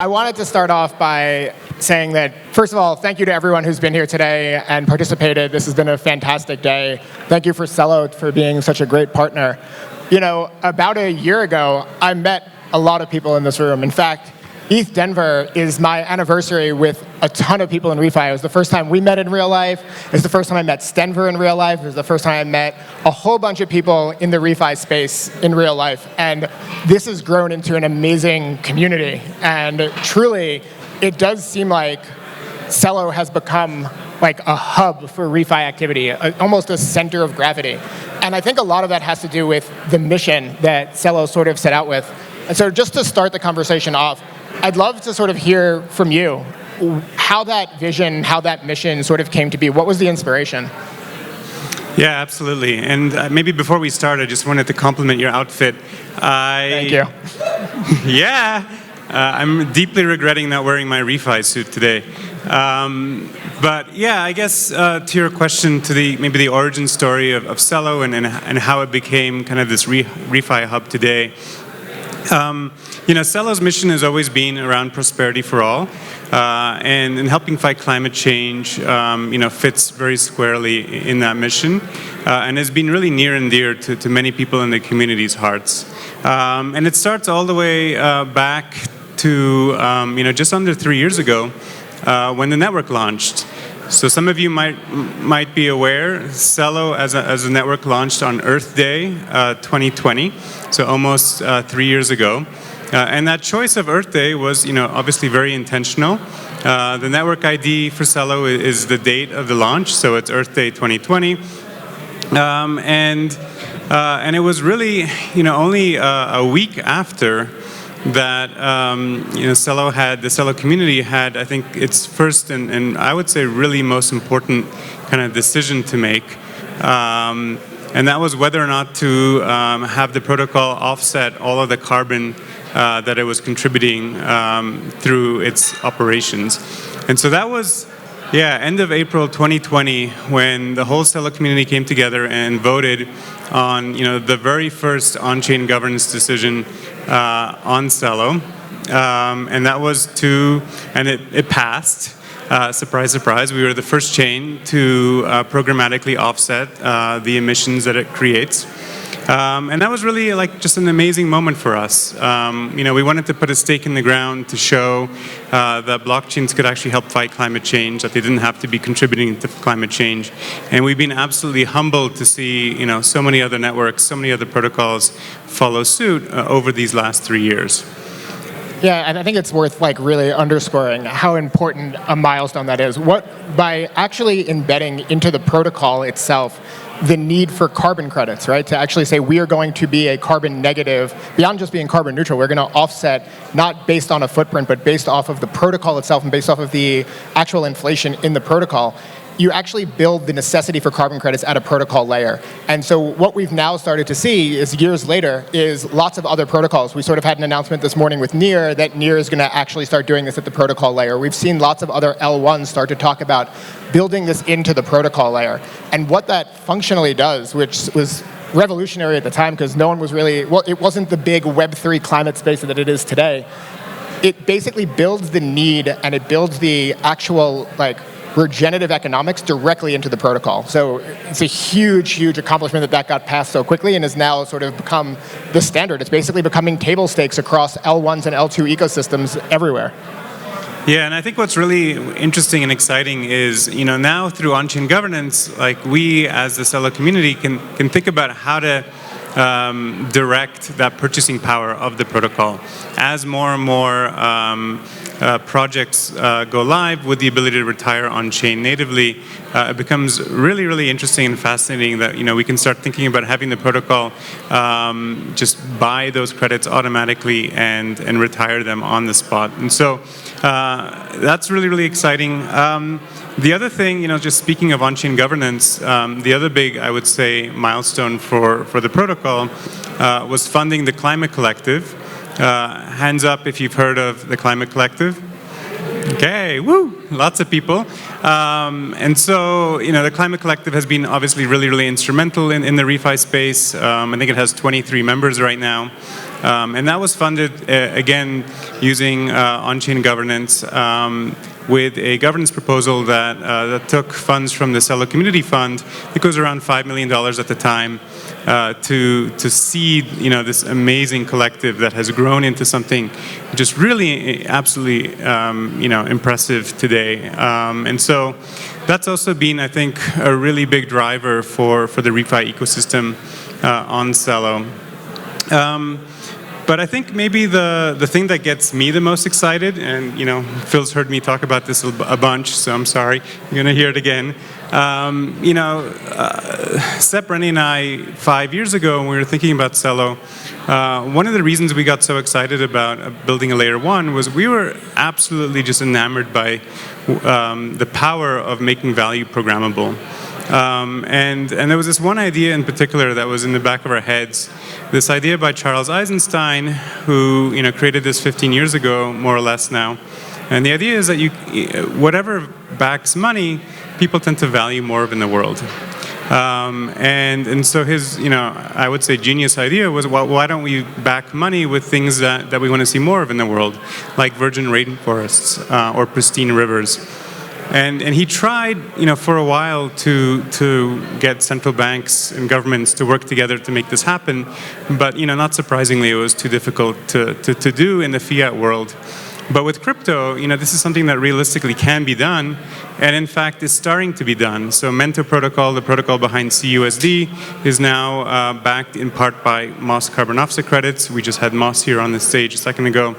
I wanted to start off by saying that, first of all, thank you to everyone who's been here today and participated. This has been a fantastic day. Thank you for Celo for being such a great partner. You know, about a year ago, I met a lot of people in this room. In fact, ETHDenver is my anniversary with a ton of people in ReFi. It was the first time we met in real life. It was the first time I met Stenver in real life. It was the first time I met a whole bunch of people in the ReFi space in real life. And this has grown into an amazing community. And truly, it does seem like Celo has become like a hub for ReFi activity, almost a center of gravity. And I think a lot of that has to do with the mission that Celo sort of set out with. And so just to start the conversation off, I'd love to sort of hear from you how that vision, how that mission sort of came to be. What was the inspiration? Yeah, absolutely. And maybe before we start, I just wanted to compliment your outfit. Thank you. Yeah. I'm deeply regretting not wearing my ReFi suit today. But yeah, I guess to your question, to maybe the origin story of Celo and how it became kind of this ReFi hub today. You know, Celo's mission has always been around prosperity for all, and helping fight climate change, you know, fits very squarely in that mission, and has been really near and dear to many people in the community's hearts. And it starts all the way back to, you know, just under 3 years ago, when the network launched. So some of you might be aware, Celo as a network launched on Earth Day 2020, so almost 3 years ago. And that choice of Earth Day was, you know, obviously very intentional. The network ID for Celo is the date of the launch, so it's Earth Day 2020. And it was really, you know, only a week after that, you know, the Celo community had, I think, its first and I would say really most important kind of decision to make. And that was whether or not to have the protocol offset all of the carbon that it was contributing through its operations. And so that was, yeah, end of April 2020 when the whole Celo community came together and voted on, you know, the very first on-chain governance decision on Celo. And that was and it passed. Surprise, surprise, we were the first chain to programmatically offset the emissions that it creates. And that was really like just an amazing moment for us. You know, we wanted to put a stake in the ground to show that blockchains could actually help fight climate change, that they didn't have to be contributing to climate change. And we've been absolutely humbled to see, you know, so many other networks, so many other protocols follow suit over these last 3 years. Yeah, and I think it's worth like really underscoring how important a milestone that is. By actually embedding into the protocol itself the need for carbon credits, right? To actually say we are going to be a carbon negative, beyond just being carbon neutral, we're going to offset not based on a footprint, but based off of the protocol itself and based off of the actual inflation in the protocol. You actually build the necessity for carbon credits at a protocol layer. And so what we've now started to see is years later is lots of other protocols. We sort of had an announcement this morning with Near that Near is going to actually start doing this at the protocol layer. We've seen lots of other L1s start to talk about building this into the protocol layer. And what that functionally does, which was revolutionary at the time because no one was really, well, it wasn't the big Web3 climate space that it is today. It basically builds the need and it builds the actual like regenerative economics directly into the protocol. So it's a huge, huge accomplishment that got passed so quickly and has now sort of become the standard. It's basically becoming table stakes across L1s and L2 ecosystems everywhere. Yeah, and I think what's really interesting and exciting is, you know, now through on-chain governance, like we as the Celo community can think about how to direct that purchasing power of the protocol. As more and more projects go live with the ability to retire on-chain natively, it becomes really, really interesting and fascinating that, you know, we can start thinking about having the protocol just buy those credits automatically and retire them on the spot. And so that's really, really exciting. The other thing, you know, just speaking of on-chain governance, the other big, I would say, milestone for the protocol was funding the Climate Collective. Hands up if you've heard of the Climate Collective. Okay, woo, lots of people. And so, the Climate Collective has been obviously really, really instrumental in the ReFi space. I think it has 23 members right now. And that was funded, again, using on-chain governance with a governance proposal that took funds from the Celo Community Fund. It was around $5 million at the time to seed, this amazing collective that has grown into something just really, absolutely, impressive today. And so that's also been, I think, a really big driver for the ReFi ecosystem on Celo. But I think maybe the thing that gets me the most excited, and Phil's heard me talk about this a bunch, so I'm sorry, you're gonna hear it again. Sep, Rennie, and I, 5 years ago, when we were thinking about Celo, one of the reasons we got so excited about building a layer 1 was we were absolutely just enamored by the power of making value programmable. And there was this one idea in particular that was in the back of our heads, this idea by Charles Eisenstein, who created this 15 years ago, more or less now. And the idea is that whatever backs money, people tend to value more of in the world. And so his, I would say genius idea was, well, why don't we back money with things that we want to see more of in the world, like virgin rainforests or pristine rivers. And he tried, for a while to get central banks and governments to work together to make this happen. But, not surprisingly, it was too difficult to do in the fiat world. But with crypto, this is something that realistically can be done, and in fact is starting to be done. So Mento protocol, the protocol behind CUSD, is now backed in part by Moss carbon offset credits. We just had Moss here on the stage a second ago.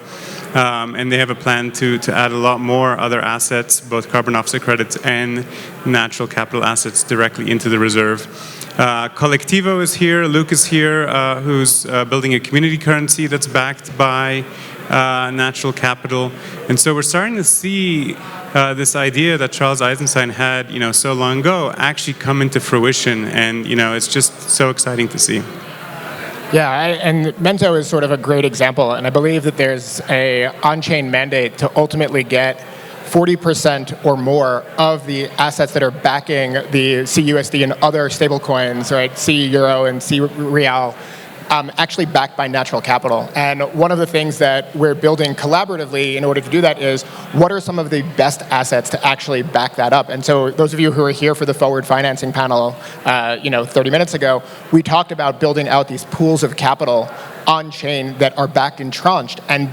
And they have a plan to add a lot more other assets, both carbon offset credits and natural capital assets directly into the reserve. Collectivo is here, Luke is here, who's building a community currency that's backed by natural capital. And so we're starting to see this idea that Charles Eisenstein had, so long ago actually come into fruition. And, it's just so exciting to see. Yeah, and Mento is sort of a great example, and I believe that there's a on-chain mandate to ultimately get 40% or more of the assets that are backing the CUSD and other stablecoins, right, C Euro and C Real, actually backed by natural capital. And one of the things that we're building collaboratively in order to do that is, what are some of the best assets to actually back that up? And so those of you who are here for the forward financing panel, 30 minutes ago, we talked about building out these pools of capital on-chain that are backed and tranched. And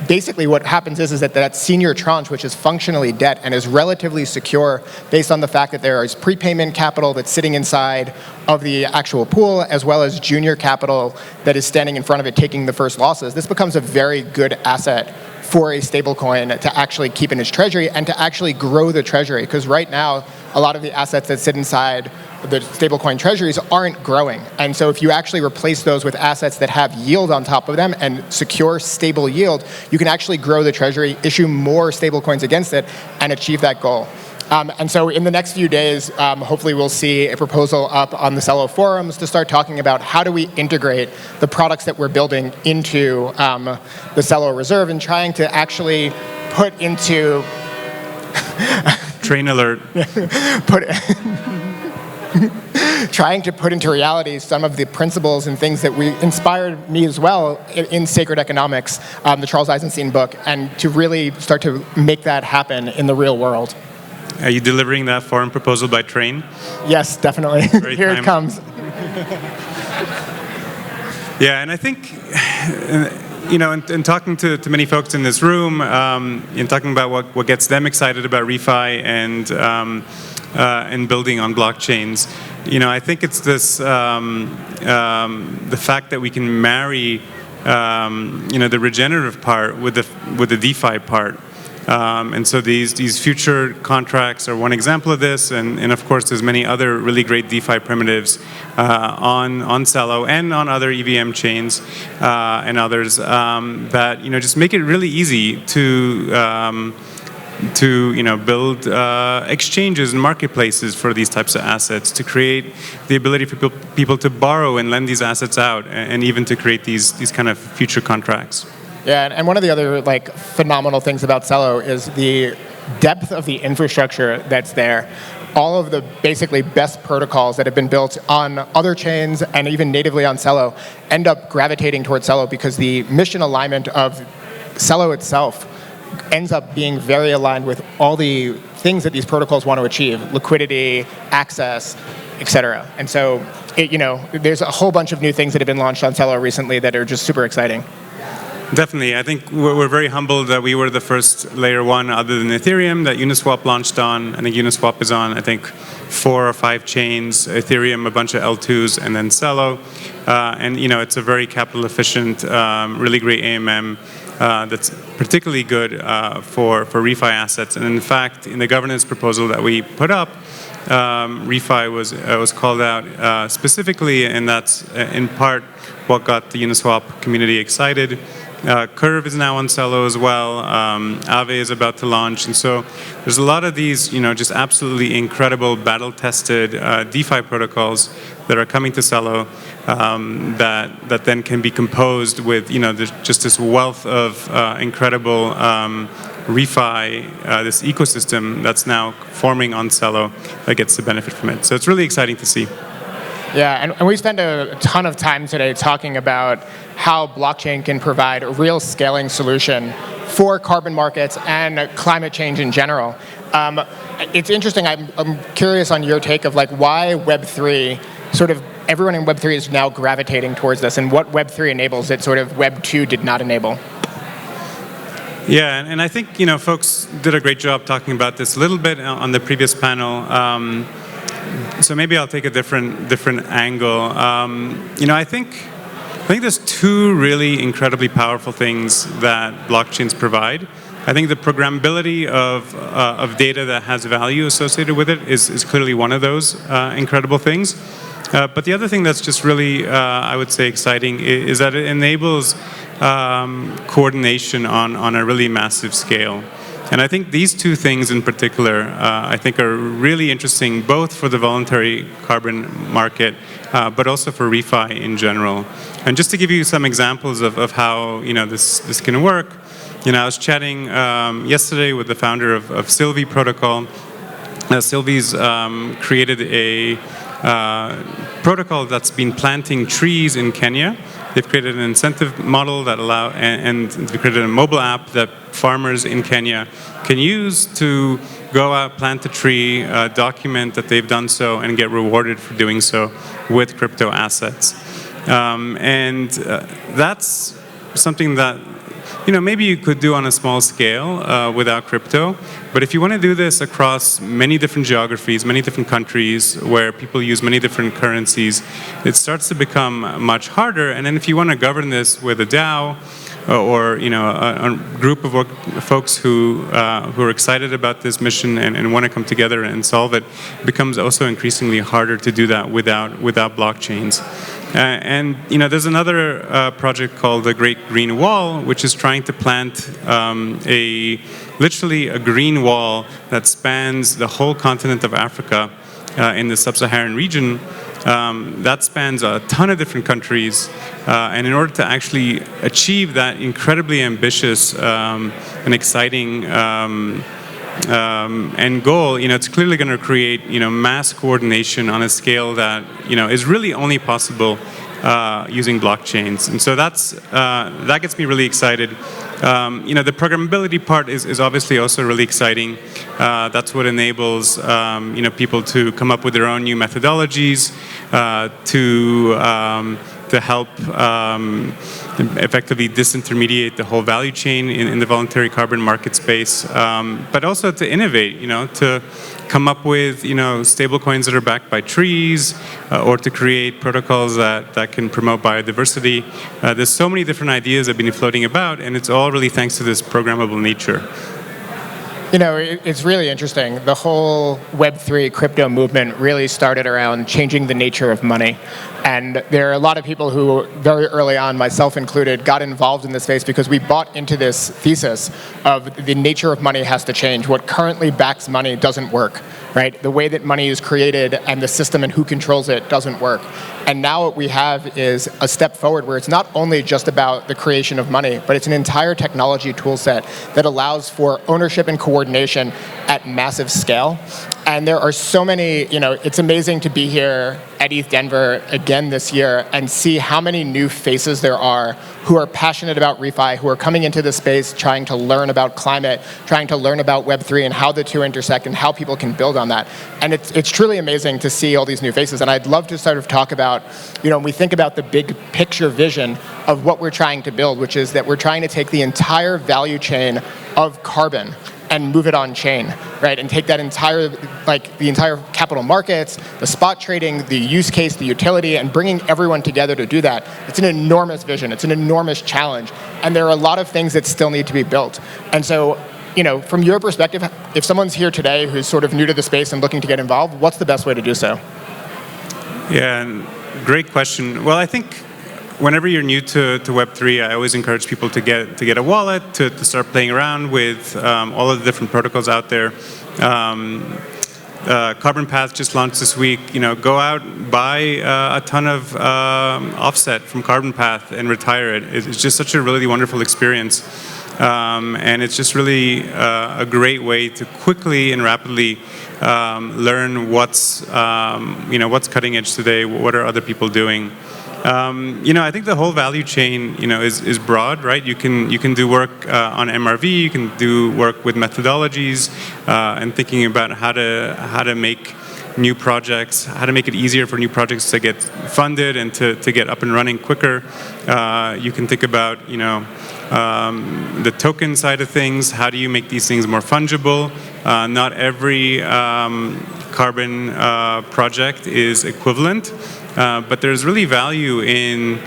basically what happens is that senior tranche, which is functionally debt and is relatively secure based on the fact that there is prepayment capital that's sitting inside of the actual pool, as well as junior capital that is standing in front of it taking the first losses. This becomes a very good asset for a stablecoin to actually keep in its treasury and to actually grow the treasury. Because right now, a lot of the assets that sit inside the stablecoin treasuries aren't growing. And so if you actually replace those with assets that have yield on top of them and secure, stable yield, you can actually grow the treasury, issue more stablecoins against it, and achieve that goal. And so in the next few days, hopefully we'll see a proposal up on the Celo forums to start talking about how do we integrate the products that we're building into the Celo reserve and trying to actually put into... Train alert. Trying to put into reality some of the principles and things that inspired me as well in Sacred Economics, the Charles Eisenstein book, and to really start to make that happen in the real world. Are you delivering that forum proposal by train? Yes, definitely. Here it comes. Yeah, and I think, in talking to many folks in this room, in talking about what gets them excited about ReFi and building on blockchains, I think it's this, the fact that we can marry, the regenerative part with the DeFi part. And so these future contracts are one example of this, and of course there's many other really great DeFi primitives on Celo and on other EVM chains and others that just make it really easy to build exchanges and marketplaces for these types of assets, to create the ability for people to borrow and lend these assets out, and even to create these kind of future contracts. Yeah, and one of the other like phenomenal things about Celo is the depth of the infrastructure that's there. All of the basically best protocols that have been built on other chains and even natively on Celo end up gravitating towards Celo because the mission alignment of Celo itself ends up being very aligned with all the things that these protocols want to achieve: liquidity, access, etc. And so, there's a whole bunch of new things that have been launched on Celo recently that are just super exciting. Definitely. I think we're very humbled that we were the first layer 1 other than Ethereum that Uniswap launched on. I think Uniswap is on, 4 or 5 chains, Ethereum, a bunch of L2s, and then Celo. And, it's a very capital efficient, really great AMM that's particularly good for ReFi assets. And in fact, in the governance proposal that we put up, ReFi was called out specifically, and that's in part what got the Uniswap community excited. Curve is now on Celo as well. Aave is about to launch, and so there's a lot of these, just absolutely incredible, battle-tested DeFi protocols that are coming to Celo that then can be composed with, there's just this wealth of incredible ReFi, this ecosystem that's now forming on Celo that gets the benefit from it. So it's really exciting to see. Yeah, and we spend a ton of time today talking about how blockchain can provide a real scaling solution for carbon markets and climate change in general. It's interesting, I'm curious on your take of why Web3, sort of everyone in Web3 is now gravitating towards this, and what Web3 enables that sort of Web2 did not enable. Yeah, and I think, folks did a great job talking about this a little bit on the previous panel. So maybe I'll take a different angle. I think there's 2 really incredibly powerful things that blockchains provide. I think the programmability of data that has value associated with it is clearly one of those incredible things. But the other thing that's just really, I would say, exciting is that it enables coordination on a really massive scale. And I think these 2 things in particular, I think are really interesting, both for the voluntary carbon market, but also for ReFi in general. And just to give you some examples of how this can work, I was chatting yesterday with the founder of Sylvie Protocol. Sylvie's created a protocol that's been planting trees in Kenya. They've created an incentive model that and they've created a mobile app that farmers in Kenya can use to go out, plant a tree, document that they've done so, and get rewarded for doing so with crypto assets. And that's something that maybe you could do on a small scale without crypto. But if you want to do this across many different geographies, many different countries where people use many different currencies, it starts to become much harder. And then if you want to govern this with a DAO or a group of folks who are excited about this mission and want to come together and solve it, it becomes also increasingly harder to do that without blockchains. And there's another project called the Great Green Wall, which is trying to plant literally a green wall that spans the whole continent of Africa in the sub-Saharan region. That spans a ton of different countries, and in order to actually achieve that incredibly ambitious and exciting end goal, it's clearly going to create, mass coordination on a scale that, is really only possible using blockchains. And so that gets me really excited. The programmability part is obviously also really exciting. That's what enables, people to come up with their own new methodologies, to help effectively disintermediate the whole value chain in the voluntary carbon market space, but also to innovate, to come up with, stable coins that are backed by trees, or to create protocols that can promote biodiversity. There's so many different ideas that have been floating about, and it's all really thanks to this programmable nature. It's really interesting. The whole Web3 crypto movement really started around changing the nature of money. And there are a lot of people who, very early on, myself included, got involved in this space because we bought into this thesis of the nature of money has to change. What currently backs money doesn't work. right? The way that money is created and the system and who controls it doesn't work. And now what we have is a step forward where it's not only just about the creation of money, but it's an entire technology tool set that allows for ownership and coordination at massive scale. And there are so many, it's amazing to be here at ETHDenver again this year and see how many new faces there are who are passionate about ReFi, who are coming into the space trying to learn about climate, trying to learn about Web3 and how the two intersect and how people can build on that. And it's truly amazing to see all these new faces. And I'd love to sort of talk about, when we think about the big picture vision of what we're trying to build, which is that we're trying to take the entire value chain of carbon and move it on chain, right? And take that entire, the entire capital markets, the spot trading, the use case, the utility, and bringing everyone together to do that. It's an enormous vision. It's an enormous challenge. And there are a lot of things that still need to be built. And so, from your perspective, if someone's here today who's sort of new to the space and looking to get involved, what's the best way to do so? Yeah, great question. Well, I think whenever you're new to Web3, I always encourage people to get a wallet, to start playing around with all of the different protocols out there. Carbon Path just launched this week. Go out, buy a ton of offset from Carbon Path and retire it. It's just such a really wonderful experience. And it's just really a great way to quickly and rapidly learn what's cutting edge today, what are other people doing. I think the whole value chain, is broad, right? You can do work on MRV, you can do work with methodologies, and thinking about how to make new projects, how to make it easier for new projects to get funded and to get up and running quicker. You can think about, the token side of things. How do you make these things more fungible? Not every carbon project is equivalent. But there's really value in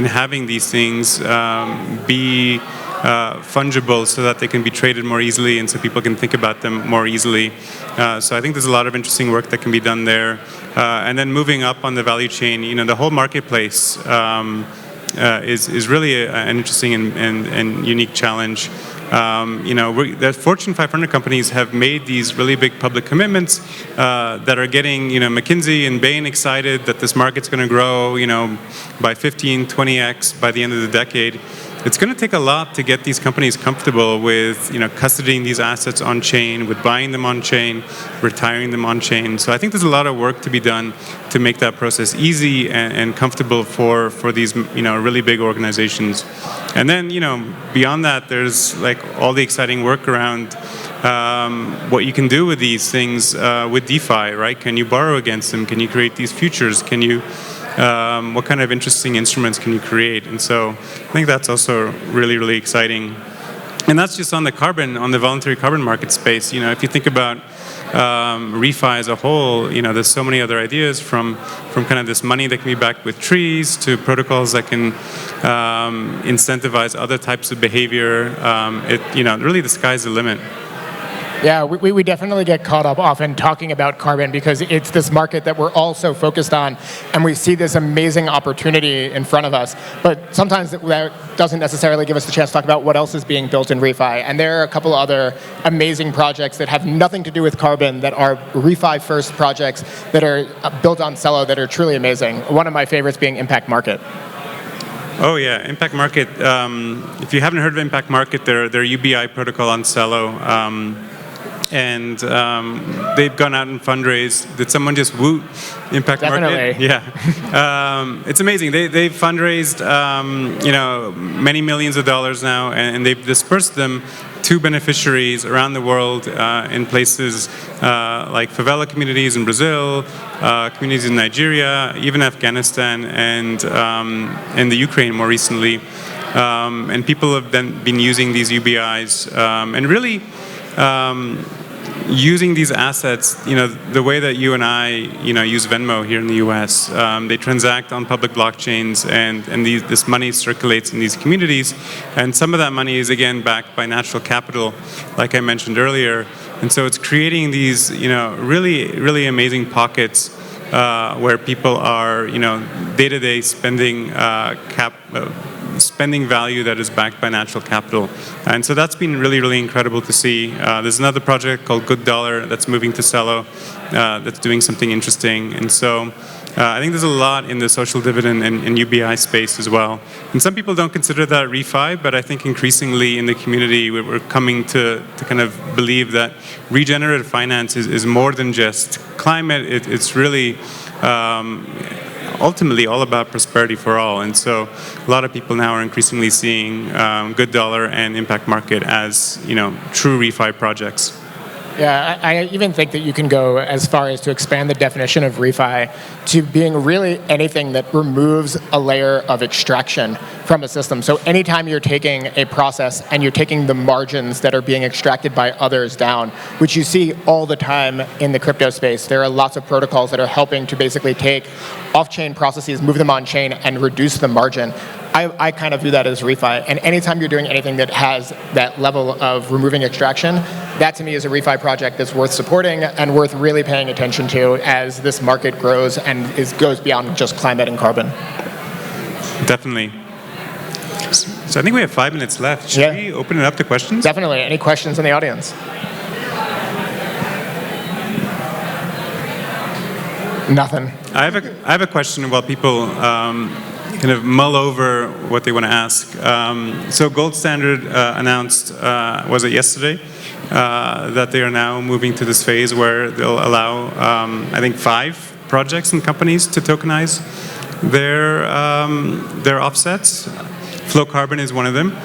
having these things be fungible so that they can be traded more easily and so people can think about them more easily. So I think there's a lot of interesting work that can be done there. And then moving up on the value chain, the whole marketplace is really an interesting and unique challenge. The Fortune 500 companies have made these really big public commitments that are getting, McKinsey and Bain excited that this market's going to grow, by 15, 20x by the end of the decade. It's going to take a lot to get these companies comfortable with, custodying these assets on chain, with buying them on chain, retiring them on chain. So I think there's a lot of work to be done to make that process easy and comfortable for these, really big organizations. And then, beyond that, there's all the exciting work around what you can do with these things with DeFi, right? Can you borrow against them? Can you create these futures? Can you what kind of interesting instruments can you create? And so I think that's also really, really exciting. And that's just on the voluntary carbon market space. If you think about ReFi as a whole, there's so many other ideas from kind of this money that can be backed with trees to protocols that can incentivize other types of behavior. Really the sky's the limit. Yeah, we definitely get caught up often talking about carbon because it's this market that we're all so focused on, and we see this amazing opportunity in front of us. But sometimes that doesn't necessarily give us the chance to talk about what else is being built in ReFi. And there are a couple other amazing projects that have nothing to do with carbon that are ReFi-first projects that are built on Celo that are truly amazing. One of my favorites being Impact Market. Oh yeah, Impact Market. If you haven't heard of Impact Market, they're UBI protocol on Celo. And they've gone out and fundraised. Did someone just woot Impact Market? Yeah. It's amazing. They've fundraised, many millions of dollars now, and they've dispersed them to beneficiaries around the world in places like favela communities in Brazil, communities in Nigeria, even Afghanistan, and the Ukraine more recently. And people have then been using these UBIs and really using these assets, the way that you and I, use Venmo here in the US. They transact on public blockchains, and this money circulates in these communities. And some of that money is, again, backed by natural capital, like I mentioned earlier. And so it's creating these, really, really amazing pockets spending value that is backed by natural capital. And so that's been really, really incredible to see. There's another project called Good Dollar that's moving to Celo, that's doing something interesting. And so I think there's a lot in the social dividend and UBI space as well. And some people don't consider that ReFi, but I think increasingly in the community we're coming to kind of believe that regenerative finance is more than just climate. It's really ultimately all about prosperity for all. And so a lot of people now are increasingly seeing Good Dollar and Impact Market as, true ReFi projects. Yeah, I even think that you can go as far as to expand the definition of ReFi to being really anything that removes a layer of extraction from a system. So anytime you're taking a process and you're taking the margins that are being extracted by others down, which you see all the time in the crypto space, there are lots of protocols that are helping to basically take off-chain processes, move them on-chain, and reduce the margin. I kind of view that as ReFi. And anytime you're doing anything that has that level of removing extraction, that to me is a ReFi project that's worth supporting and worth really paying attention to as this market grows and goes beyond just climate and carbon. Definitely. So I think we have 5 minutes left. Should we open it up to questions? Definitely. Any questions in the audience? Nothing. I have a question while people kind of mull over what they want to ask. So Gold Standard announced, was it yesterday, that they are now moving to this phase where they'll allow, I think, 5 projects and companies to tokenize their offsets. Flowcarbon is one of them.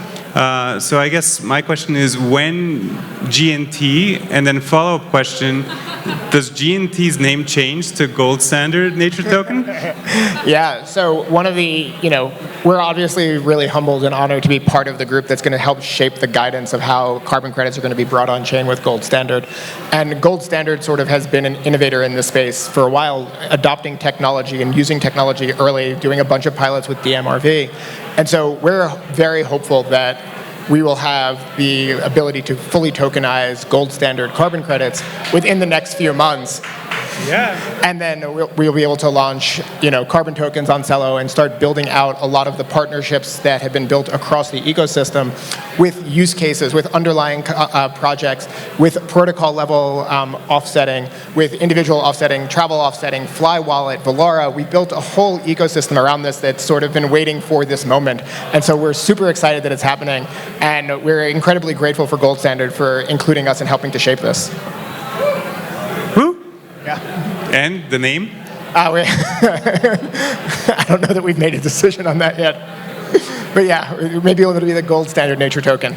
So I guess my question is, when GNT, and then follow-up question, does GNT's name change to Gold Standard Nature Token? Yeah, so one of the, we're obviously really humbled and honored to be part of the group that's going to help shape the guidance of how carbon credits are going to be brought on chain with Gold Standard. And Gold Standard sort of has been an innovator in this space for a while, adopting technology and using technology early, doing a bunch of pilots with DMRV. And so we're very hopeful that we will have the ability to fully tokenize Gold Standard carbon credits within the next few months. Yeah. And then we'll be able to launch, carbon tokens on Celo and start building out a lot of the partnerships that have been built across the ecosystem with use cases, with underlying projects, with protocol level offsetting, with individual offsetting, travel offsetting, Fly Wallet, Valara. We built a whole ecosystem around this that's sort of been waiting for this moment. And so we're super excited that it's happening. And we're incredibly grateful for Gold Standard for including us and helping to shape this. Yeah. And the name? I don't know that we've made a decision on that yet. But yeah, maybe it'll be the Gold Standard Nature Token.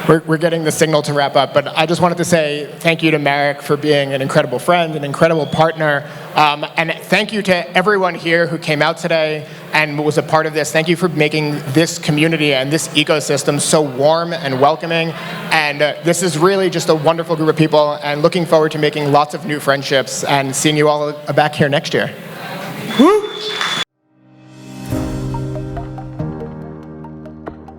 We're getting the signal to wrap up, but I just wanted to say thank you to Marek for being an incredible friend, an incredible partner, and thank you to everyone here who came out today and was a part of this. Thank you for making this community and this ecosystem so warm and welcoming, and this is really just a wonderful group of people, and looking forward to making lots of new friendships and seeing you all back here next year. Woo!